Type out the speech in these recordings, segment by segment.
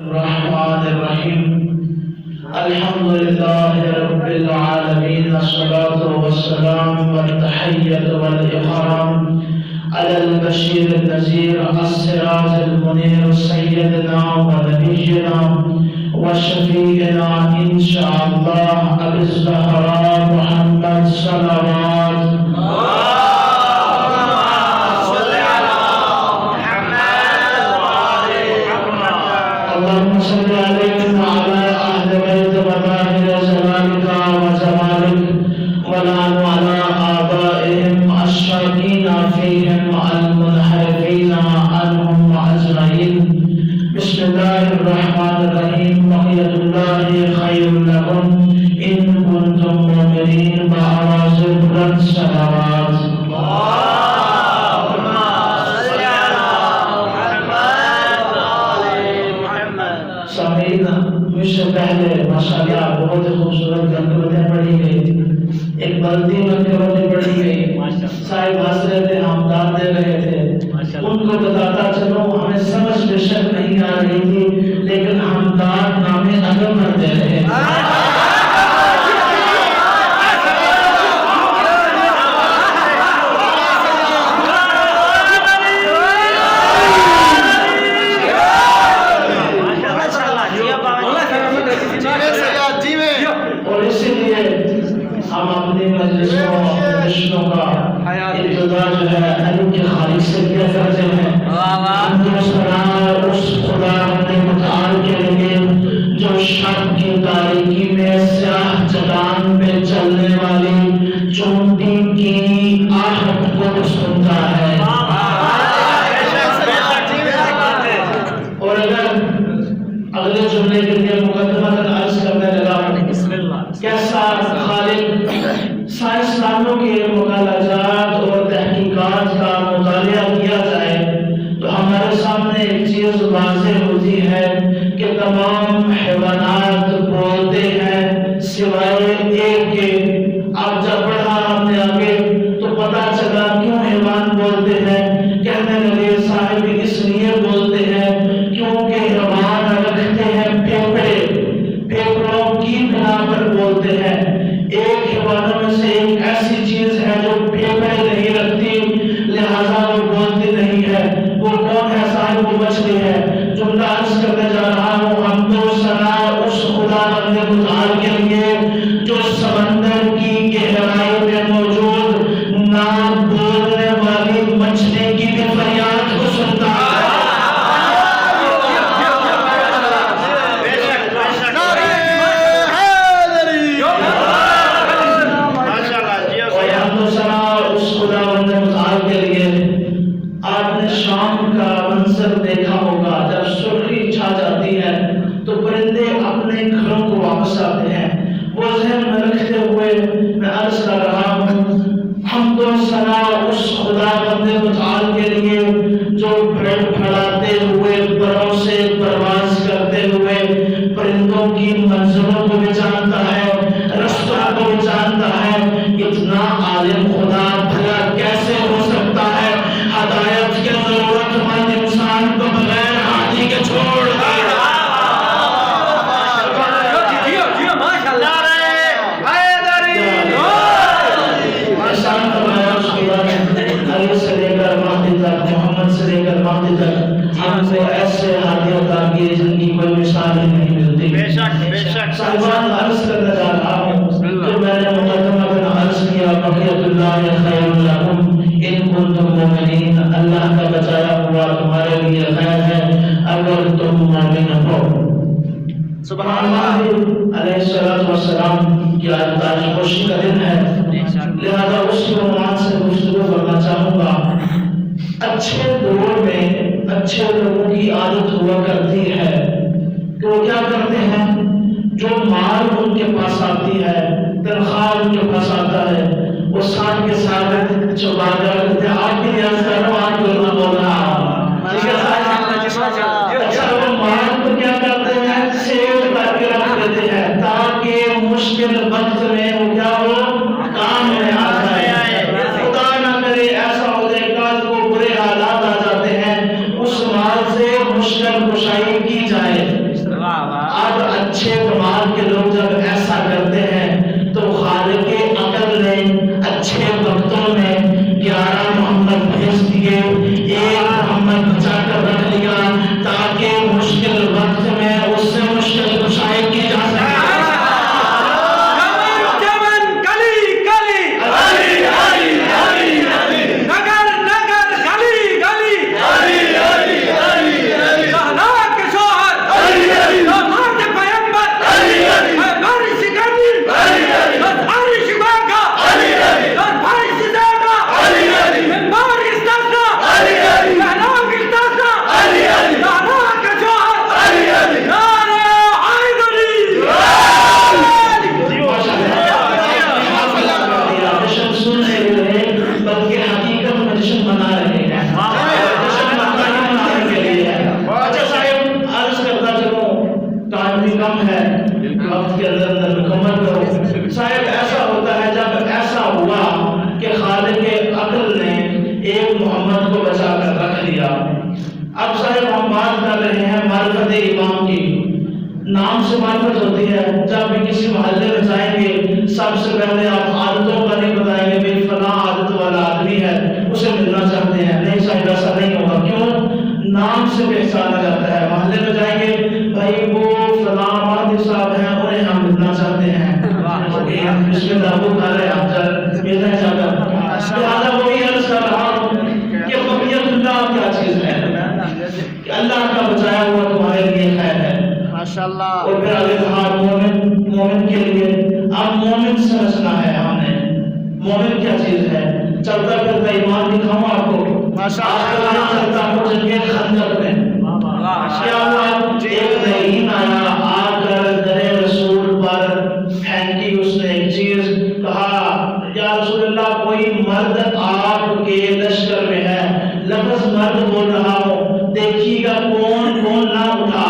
الرحمن الرحيم الحمد لله رب العالمين الصلاة والسلام والتحية والإكرام على البشير النذير السراج المنير سيدنا ونبينا وشفيعنا إن شاء الله أبي الزهراء محمد صلوات اللهم صل عليه وعلى اهل بيت وطاهر زمانك وزمانك ولعن على ابائهم الشاكين فيهم المنحرفين عنهم اجمعين. بسم الله الرحمن الرحيم. بقية الله خير لكم ان كنتم مؤمنين. بآواز بلند صلوات. سامعین، مجھ سے پہلے ماشاءاللہ بہت خوبصورت گنگوتیں پڑھی گئی، ایک بلدی گنگوتیں پڑھی گئی، صاحب ہنس رہے تھے، ہم داد دے رہے تھے، ان کو بتاتا چلو ہمیں سمجھ بے شک نہیں آ رہی تھی لیکن ہم داد نامے اگر کر دے رہے ہیں. اور اسی لیے ہم اپنی مجلسوں مشنوں کا ابتدا جو ہے علم کے خالق سے کیا کرتے ہیں. ہم اس خدا متعال کے لیے جو شب کی تاریکی میں سیاہ چٹان پہ چلنے والی چونٹی کی آہٹ کو سنتا ہے. اور اگر اگلے جملے کے لیے مقدمہ عرض کرنے لگا کیسا خالق سائنسدانوں کے مطالعات اور تحقیقات کا مطالعہ کیا جائے تو ہمارے سامنے ایک چیز واضح ہوتی ہے کہ تمام حیوانات بولتے ہیں سوائے ایک کے. آپ جب پڑھا ہم نے آگے تو پتا چلا کیوں حیوان بولتے ہیں. کہنے لگے صاحب اس لیے بولتے ہیں کیونکہ حیوان رکھتے ہیں پھیپھڑے، پھیپھڑوں کی بنا پر بولتے ہیں. ایک حیوانوں میں سے ایک ایسی چیز ہے جو پھیپھڑے نہیں رکھتی لہذا وہ بولتی نہیں ہے. وہ کون ہے صاحب؟ وہ مچھلی ہے. جملہ عرض کرنے جا رہا ہوں ہم تو سنا اس خدا بندے متعال کے لیے جو سمندر کی گہرائی میں موجود نہ بولنے والی مچھلی کی بھی فریاد کو سنتا ہے. شام کا منظر دیکھا ہوگا جب سرخی چھا جاتی ہے تو پرندے اپنے گھروں کو واپس آتے ہیں. وہ ذہن میں رکھتے ہوئے میں عرض کر رہا ہوں ہم تو سنا اس خدا بندے متعال کے لیے جو پھیلاتے ہوئے پروں سے پرواز کرتے ہوئے پرندوں کی منزلوں کو بھی جانتا ہے، رستوں کو بھی جانتا ہے. اتنا عالم خدا بھلا کیسے ہو سکتا ہے ہدایت کے ضرورت مند انسان کو بغیر ہاتھی کے چھوڑ دے. علی سے لے کر مہدی تک، محمد سے لے کر مہدی تک ہم کو ایسے ہاتھی عطا کیے جن کی کوئی مثال ہی نہیں ملتی. صاحبان عرض کرنے جا رہا ہوں جو میں نے مقدمہ میں عرض کیا بقیت اللہ خیر لکم ان کنتم مومنین. اللہ کا بچایا ہوا تمہارے لیے خیر ہے اگر تم مومن ہو. سبحان اللہ علیہ السلام کی آج تاریخ خوشی کا دن ہے لہذا اس کے عنوان سے گفتگو کرنا چاہوں گا. اچھے دور میں اچھے لوگوں کی عادت ہوا کرتی ہے کہ وہ کیا کرتے ہیں جو مال ان کے پاس آتی ہے تنخواہ ان کے پاس آتا ہے وہ ساتھ کے ساتھ چبا کرتے ہیں. آپ بھی نیاز کر رہا ہوں آپ کو نہ بول رہا اچھا وہ مال کو کیا کرتے ہیں سیو کر کے رکھ دیتے ہیں تاکہ مشکل وقت میں وہ کیا ہو کام میں آ جائے. خدا نہ کرے ایسا ہو جائے کل کو برے حالات آ جاتے ہیں اس مال سے مشکل کشائی کی جائے. کم ہے وقت کے اندر مکمل کرو. صاحب ایسا ہوتا ہے جب ایسا ہوا کہ خالق عقل نے ایک محمد کو بچا کر رکھ لیا. اب صاحب ہم بات کر رہے ہیں معرفت امام کی. نام سے معرفت ہوتی ہے. جب بھی کسی محلے میں جائیں گے سب سے پہلے آپ عادتوں کا نہیں بتائیں گے بھائی فلاں عادت والا آدمی ہے اسے ملنا چاہتے ہیں. نہیں صاحب ایسا نہیں ہوگا. کیوں؟ نام سے پہچانا جاتا ہے. محلے میں جائیں گے بھائی وہ فلاں مہدی صاحب ہیں انہیں ہم ملنا چاہتے ہیں. اس میں دابو کھا رہے ہیں آپ ملنا چاہتا ہوں. لہٰذا وہی عرض کر رہا ہوں کہ بقیت اللہ کیا چیز ہے کہ اللہ کا بچایا ہوا تمہارے لیے خیر ہے. ماشاءاللہ. اور پھر آگے کہا مومن کے لیے. اب مومن سمجھنا ہے ہم نے. مومن کیا چیز ہے؟ چلتا پھرتا ایمان دکھاؤں آپ کو. ماشاءاللہ. چلتا ہوں جنگے خندق میں کیا ہوا؟ ایک رحیم آیا آ کر در رسول پر پھینکی اس نے ایک چیز. کہا یا رسول اللہ کوئی مرد آپ کے لشکر میں ہے. لفظ مرد بول رہا ہوں دیکھیے گا کون کون نہ اٹھا.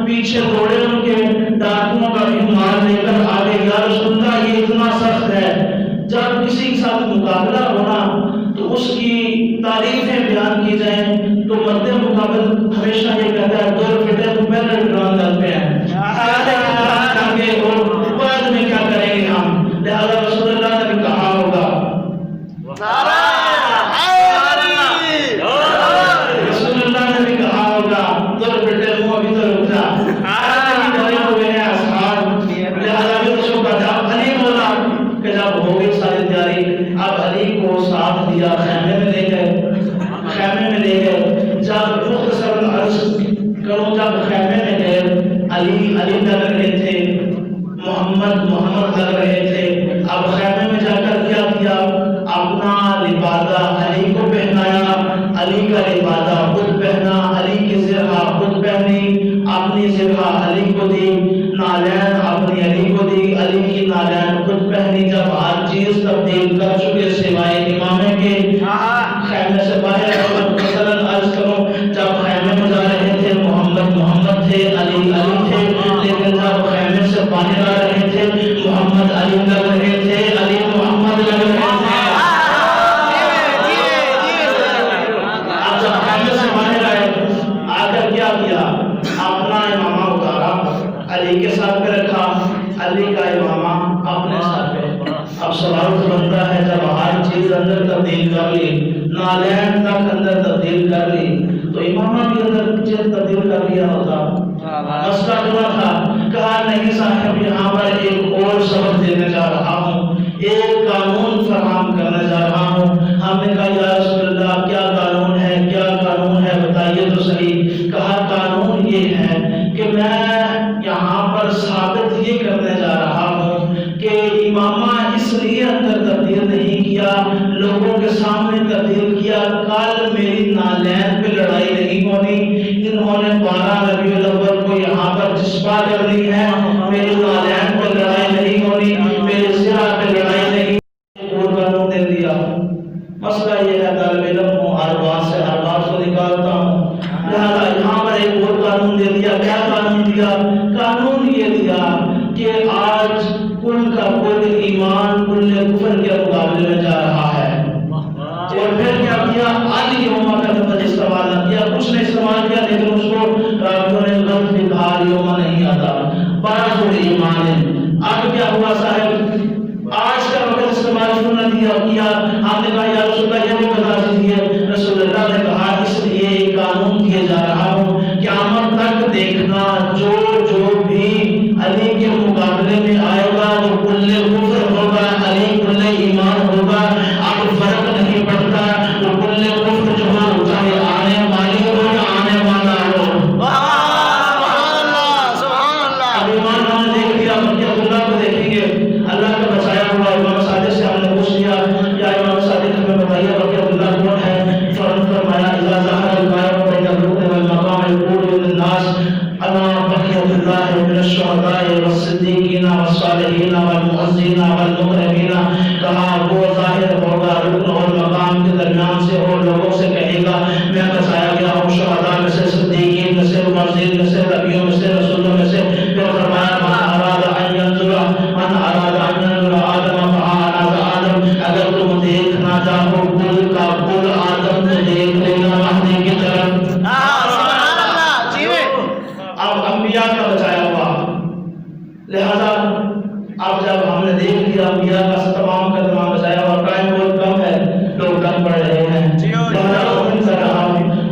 پیچھے دوڑے ان کے ڈاکوؤں کا بھی مال لے کر آگے. یا رسول اللہ یہ اتنا سخت ہے. جب کسی کے ساتھ مقابلہ ہونا تو اس کی تعریفیں بیان کی جائیں تو مرد مقابل ہمیشہ یہ کہتا ہے دور فٹے تو پہلے ڈران ڈالتے ہیں اور بعد میں کیا کریں گے ہم. لہذا رسول محمد لگ رہے تھے. اب خیمے میں جا کر کیا کیا؟ اپنا لبادہ علی کو پہنایا، علی کا لبادہ خود پہنا، علی کی زرہ خود پہنی، اپنی زرہ علی کو دی، نالین اپنی علی کو دی، علی کی نالین خود پہنی. جب ہر چیز تبدیل کر چکے سوائے امامے کے، خیمے سے باہر مثلاً عرض کروں، جب خیمے میں جا رہے تھے محمد محمد تھے، علی علی تھے، لیکن جب خیمے سے باہر آ رہے تھے محمد علی لگ رہے تھے، علی محمد لگ رہے تھے. اب جب خیمے سے باہر آئے، آ کر کیا کیا؟ اپنا امامہ اتارا، علی کے ساتھ پہ رکھا، علی کا امامہ اپنے ساتھ پہ. اب سوال تو بنتا ہے جب ہر چیز اندر تبدیل کر لی، نالین تک اندر تبدیل کر لی، تو امامہ بھی اندر چیز تبدیل کر لیا ہوتا. مسئلہ ہوا تھا، کہا نہیں صاحب یہاں پر ایک اور سبق دینے جا رہا ہوں، ایک قانون فراہم کرنے جا رہا ہوں. ہم نے کہا یا رسول اللہ کیا قانون ہے، کیا قانون ہے بتائیے تو صحیح. کہا قانون یہ ہے کہ میں یہاں پر ثابت یہ کرنے جا رہا ہوں کہ امامہ اس لیے اندر تبدیل نہیں کیا، لوگوں کے سامنے تبدیل کیا. کل میری نالین پہ لڑائی نہیں ہونی، انہوں نے 12 ربیع الاول کو یہاں پر جسپا کرنی ہے، میری نالین پہ لڑائی نہیں ہونی، میرے زرہ پہ لڑائی نہیں. اور قانون دے دیا. مسئلہ یہ ہے طالب علم ہوں، ہر بات سے ہر بات کو نکالتا ہوں، لہذا یہاں پر ایک اور قانون دے دیا. کیا قانون دیا؟ قانون یہ دیا کہ آج کل کا کل ایمان کل کفر کے مقابلے میں جا رہا ہے. اور پھر کیا کیا؟ علی یوما کا لفظ استعمال نہ کیا، کچھ نے استعمال کیا لیکن اس کو راویوں نے غلط بھی کہا، یوما نہیں آتا، بعض ایمان. اب کیا ہوا صاحب؟ آج کا وقت استعمال کیوں نہ کیا؟ ہم نے کہا یا رسول اللہ یہ بھی بتا دیجیے. رسول اللہ نے کہا اس لیے ایک قانون دیے جا رہا ہوں، قیامت تک دیکھنا جو بھی علی کے مقابلے میں آئے گا وہ کل کفر ہوگا، علی کل ایمان ہوگا. اب فرق نہیں پڑتا وہ کل کفر جو ہو، چاہے آنے والی ہو یا آنے والا ہو. اب ایمان ہم نے دیکھ لیا، اللہ کو دیکھیں گے. اللہ کا بچایا ہوا امام صادق سے ہم نے پوچھ لیا یا امام صادق ہمیں بتائیے بقیہ اللہ کون ہے؟ فوراً فرمایا اذا ظہر الغائب بین الرکن والمقام یقول للناس انا بقیہ اللہ من الشہداء والصدیقین والصالحین والمعزین والمکرمین. کہا وہ ظاہر ہوگا رکن اور مقام کے درمیان سے اور لوگوں سے کہے گا میں بچایا گیا ہوں شہداء میں سے، صدیقین میں سے، معزین میں سے، نبیوں میں سے، رسولوں میں سے. پھر فرمایا من اراد ان ينظر آدم آدم، اگر تم دیکھنا چاہو کل کا کل آدم تو دیکھ لینا مہدی کی طرف. اب انبیاء کا بچایا ہوا، لہذا اب جب ہم نے دیکھ لیا انبیاء کا تمام کا تمام بچایا ہوا، ٹائم بہت کم ہے، لوگ کم پڑھ رہے ہیں.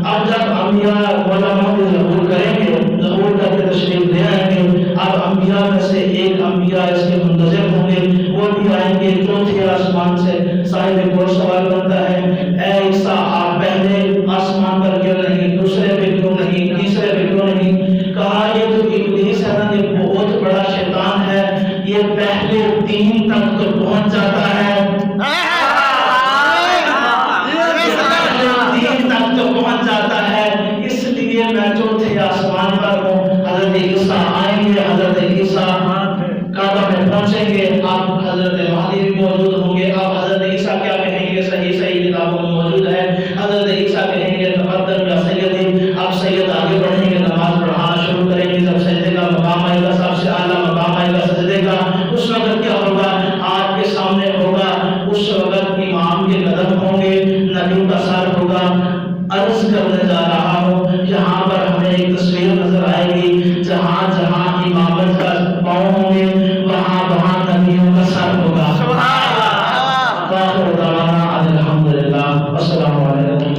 اب جب انبیاء مولا مہدی ظہور کریں گے، ظہور کر کے تشریف لے آئیں گے، اب انبیاء میں سے ایک انبیاء اس کے منتظر ہوں گے، وہ بھی آئیں گے چوتھے آسمان سے. صاحب ایک اور سوال بنتا ہے، اے عیسیٰ آپ پہلے آسمان پر کیوں نہیں، دوسرے پہ کیوں نہیں، تیسرے پہ کیوں نہیں؟ کہا یہ تو ابلیس ہے نا، یہ بہت بڑا شیطان ہے، یہ پہلے 3 تک تو پہنچ جاتا ہے، پہنچ جاتا ہے، اس لیے میں چوتھے آسمان پر ہوں. حضرت عیسیٰ آئیں گے، حضرت عیسیٰ کعبہ میں پہنچیں گے، اب حضرت مہدی بھی موجود ہوں گے. اب حضرت عیسیٰ کیا کہیں گے؟ صحیح کتابوں میں موجود ہے. حضرت عیسیٰ کہیں گے تقدم یا سیدی. اب سید آگے بڑھیں گے، نماز پڑھانا شروع کریں گے. جب سجدے کا مقام آئے گا، سب سے اعلیٰ مقام آئے گا سجدے کا، اس وقت کیا ہوگا؟ آپ کے سامنے ہوگا، اس وقت امام کے قدم ہوں گے، نبی کا سر ہوگا. عرض کرنے جا رہا ہوں، یہاں پر ہمیں ایک تصویر نظر آئے گی، جہاں جہاں امامت کا پاؤں ہوں گے وہاں وہاں نبیوں کا سر ہوگا. الحمدللہ، السلام علیکم.